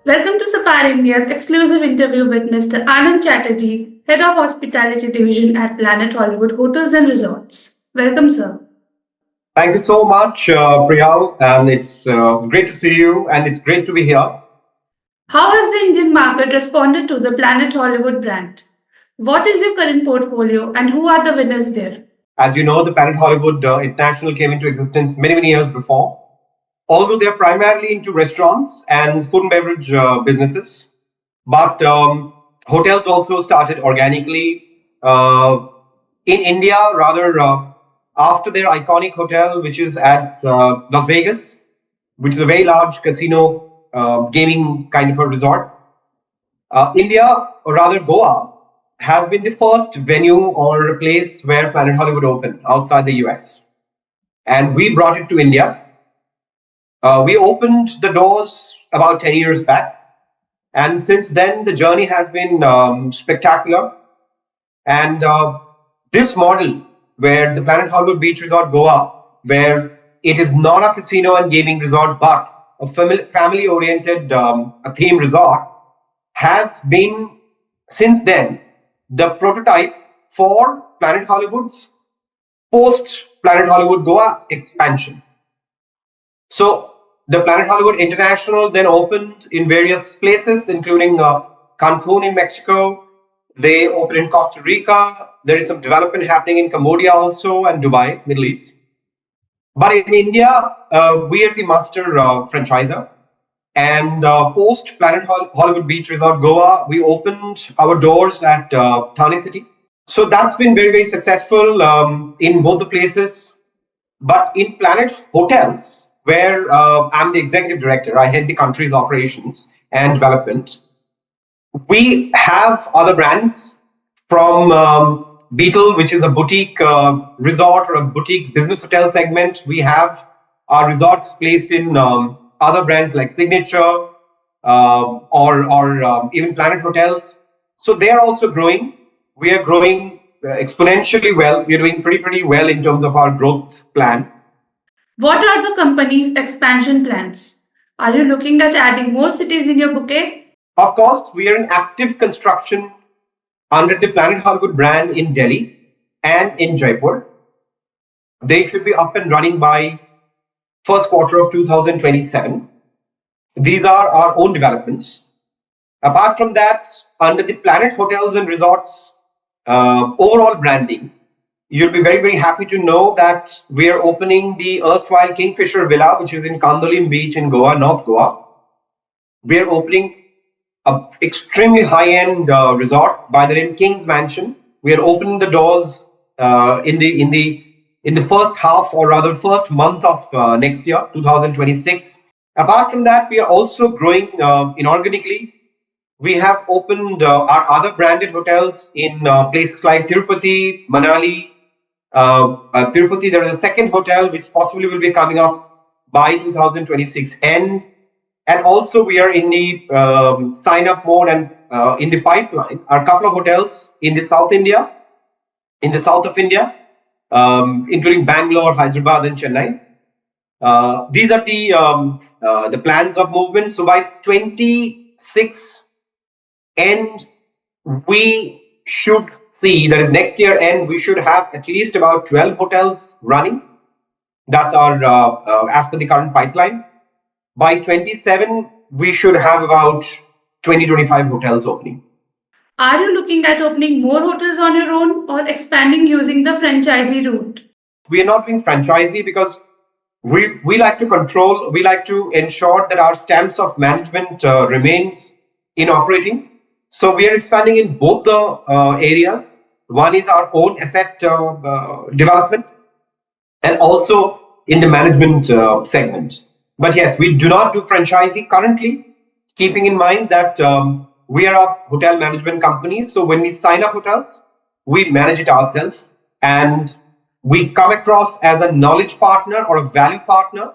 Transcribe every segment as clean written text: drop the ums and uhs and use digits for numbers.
Welcome to Safari India's exclusive interview with Mr. Anand Chatterjee, Head of Hospitality Division at Planet Hollywood Hotels and Resorts. Welcome, sir. Thank you so much, Priyal, and it's great to see you, and it's great to be here. How has the Indian market responded to the Planet Hollywood brand? What is your current portfolio and who are the winners there? As you know, the Planet Hollywood International came into existence many years before. Although they are primarily into restaurants and food and beverage businesses, but hotels also started organically uh, in India, rather after their iconic hotel, which is at Las Vegas, which is a very large casino gaming kind of a resort. India, or rather Goa, has been the first venue or place where Planet Hollywood opened outside the US. And we brought it to India. We opened the doors about 10 years back. And since then, the journey has been spectacular. And this model, where the Planet Hollywood Beach Resort Goa, where it is not a casino and gaming resort, but a family oriented a theme resort, has been since then the prototype for Planet Hollywood's post Planet Hollywood Goa expansion. So the Planet Hollywood International then opened in various places, including Cancun in Mexico. They opened in Costa Rica. There is some development happening in Cambodia also and Dubai, Middle East. But in India, we are the master franchisor. And post Planet Hollywood Beach Resort Goa, we opened our doors at Thane City. So that's been very successful in both the places. But in Planet Hotels, where I'm the executive director, I head the country's operations and development. We have other brands from Beetle, which is a boutique resort or a boutique business hotel segment. We have our resorts placed in other brands like Signature or even Planet Hotels. So they are also growing. We are growing exponentially well. We're doing pretty well in terms of our growth plan. What are the company's expansion plans? Are you looking at adding more cities in your bouquet? Of course, we are in active construction under the Planet Hollywood brand in Delhi and in Jaipur. They should be up and running by first quarter of 2027. These are our own developments. Apart from that, under the Planet Hotels and Resorts overall branding, you'll be very happy to know that we are opening the erstwhile Kingfisher Villa, which is in Kandolim Beach in Goa, North Goa. We are opening an extremely high-end resort by the name King's Mansion. We are opening the doors in the first half, or rather first month of next year, 2026. Apart from that, we are also growing inorganically. We have opened our other branded hotels in places like Tirupati, Manali. Tirupati, there is a second hotel which possibly will be coming up by 2026 end. And also we are in the sign up mode and in the pipeline are a couple of hotels in the South of India, including Bangalore, Hyderabad, and Chennai. These are the plans of movement. So by 26 end, we should see, that is next year end, we should have at least about 12 hotels running. That's our as per the current pipeline. By 27, we should have about 20-25 hotels opening. Are you looking at opening more hotels on your own or expanding using the franchisee route? We are not doing franchisee because we like to control, we like to ensure that our stamps of management remains in operating. So we are expanding in both the areas. One is our own asset development and also in the management segment. But yes, we do not do franchisee currently, keeping in mind that we are a hotel management company. So when we sign up hotels, we manage it ourselves and we come across as a knowledge partner or a value partner.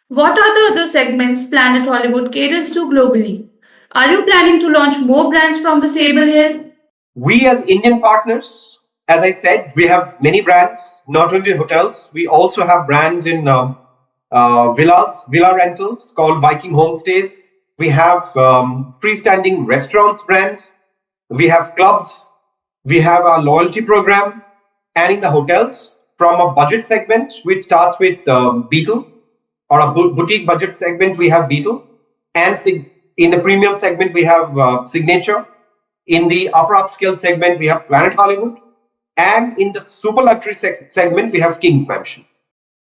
What are the other segments Planet Hollywood caters to globally? Are you planning to launch more brands from the stable here? We as Indian partners, as I said, we have many brands, not only hotels. We also have brands in villa rentals called Viking Homestays, We have freestanding restaurants brands. We have clubs. We have our loyalty program. And in the hotels, from a budget segment, which starts with Beetle, or a boutique budget segment, we have Beetle. And in the premium segment, we have Signature. In the upper upscale segment, we have Planet Hollywood. And in the super luxury segment, we have King's Mansion.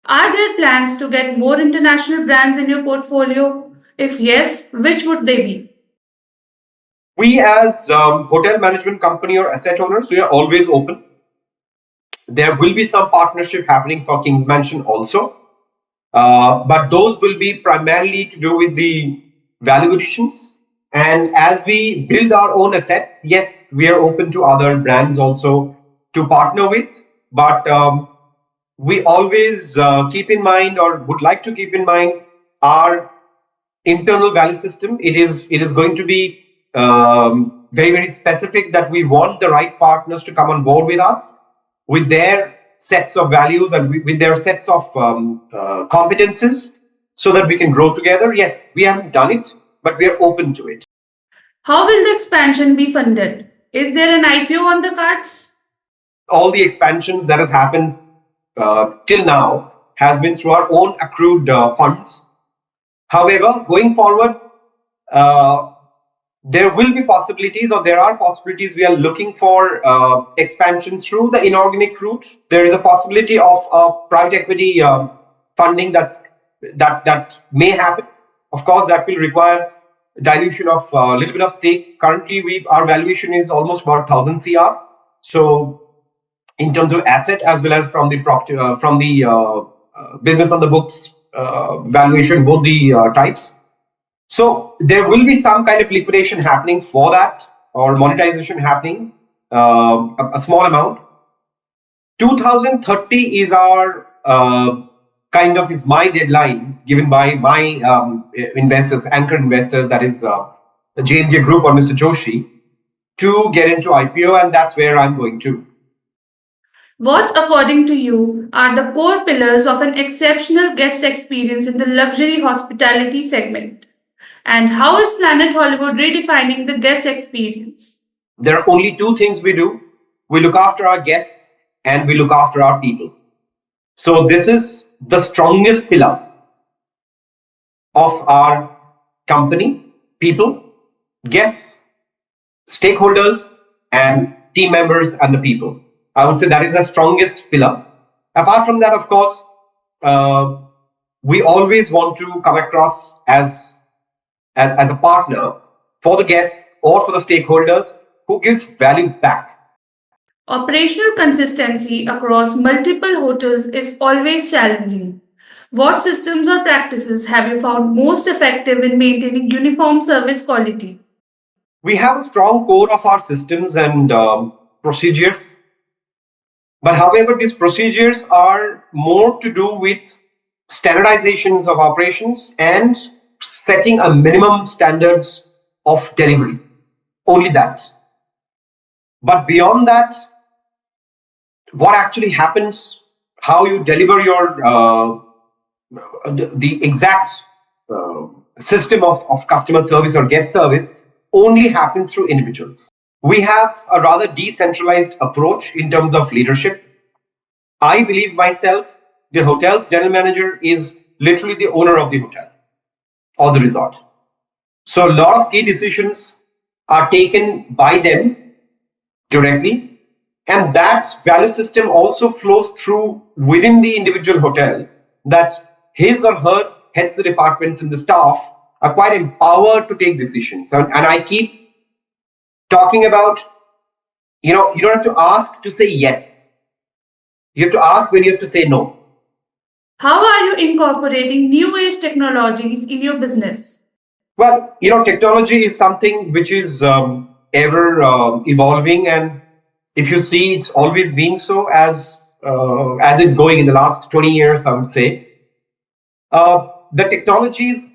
Are there plans to get more international brands in your portfolio? If yes, which would they be? We, as hotel management company or asset owners, we are always open. There will be some partnership happening for King's Mansion also, but those will be primarily to do with the value additions. And as we build our own assets, yes, we are open to other brands also to partner with. But we always keep in mind, or would like to keep in mind, our internal value system. It is going to be very, very specific that we want the right partners to come on board with us with their sets of values and with their sets of competences, so that we can grow together. Yes, we haven't done it, but we are open to it. How will the expansion be funded? Is there an IPO on the cards? All the expansions that has happened till now has been through our own accrued funds. However, going forward, uh, there will be possibilities, or there are possibilities. We are looking for expansion through the inorganic route. There is a possibility of private equity funding that may happen. Of course, that will require dilution of a little bit of stake. Currently, our valuation is almost about 1,000 crore. So, in terms of asset as well as from the profit, from the business on the books valuation, both the types. So there will be some kind of liquidation happening for that, or monetization happening, a small amount. 2030 is our is my deadline given by my investors, anchor investors, that is the J&J Group or Mr. Joshi, to get into IPO, and that's where I'm going to. What, according to you, are the core pillars of an exceptional guest experience in the luxury hospitality segment? And how is Planet Hollywood redefining the guest experience? There are only two things we do. We look after our guests and we look after our people. So this is the strongest pillar of our company: people, guests, stakeholders, and team members and the people. I would say that is the strongest pillar. Apart from that, of course, uh, we always want to come across as a partner for the guests or for the stakeholders who gives value back. Operational consistency across multiple hotels is always challenging. What systems or practices have you found most effective in maintaining uniform service quality? We have a strong core of our systems and procedures, but however, these procedures are more to do with standardizations of operations and setting a minimum standards of delivery. Only that. But beyond that, what actually happens, how you deliver your the exact system of customer service or guest service only happens through individuals. We have a rather decentralized approach in terms of leadership. I believe myself, the hotel's general manager is literally the owner of the hotel or the resort. So a lot of key decisions are taken by them directly, and that value system also flows through within the individual hotel, that his or her heads, the departments and the staff are quite empowered to take decisions. And I keep talking about, you don't have to ask to say yes. You have to ask when you have to say no. How are you incorporating new age technologies in your business? Well, technology is something which is ever evolving, and if you see, it's always been so as it's going in the last 20 years, I would say. The technology's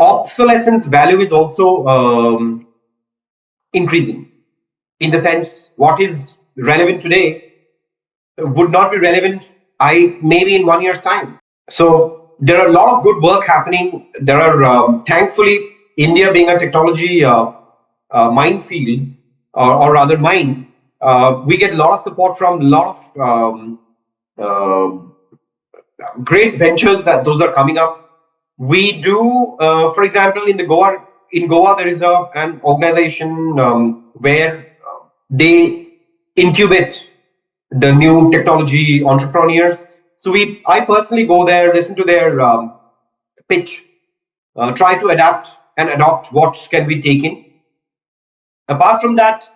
obsolescence value is also increasing, in the sense what is relevant today would not be relevant maybe in 1 year's time. So there are a lot of good work happening. There are thankfully India being a technology minefield, or rather mine, we get a lot of support from a lot of uh, great ventures that those are coming up. We do, for example, in Goa, there is an organization where they incubate the new technology entrepreneurs. So I personally go there, listen to their pitch, try to adapt and adopt what can be taken. Apart from that,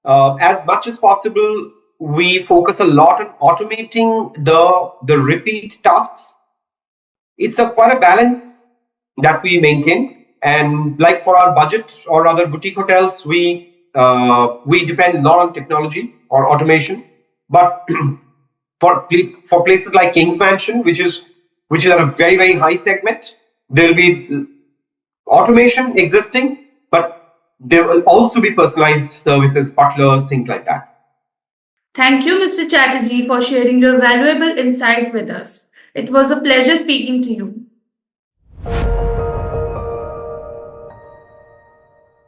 as much as possible, we focus a lot on automating the repeat tasks. It's a quite a balance that we maintain. And like for our budget or other boutique hotels, we depend not on technology or automation, but for places like King's Mansion, which is at a very very high segment, there will be automation existing, but there will also be personalized services, butlers, things like that. Thank you, Mr. Chatterjee, for sharing your valuable insights with us. It was a pleasure speaking to you.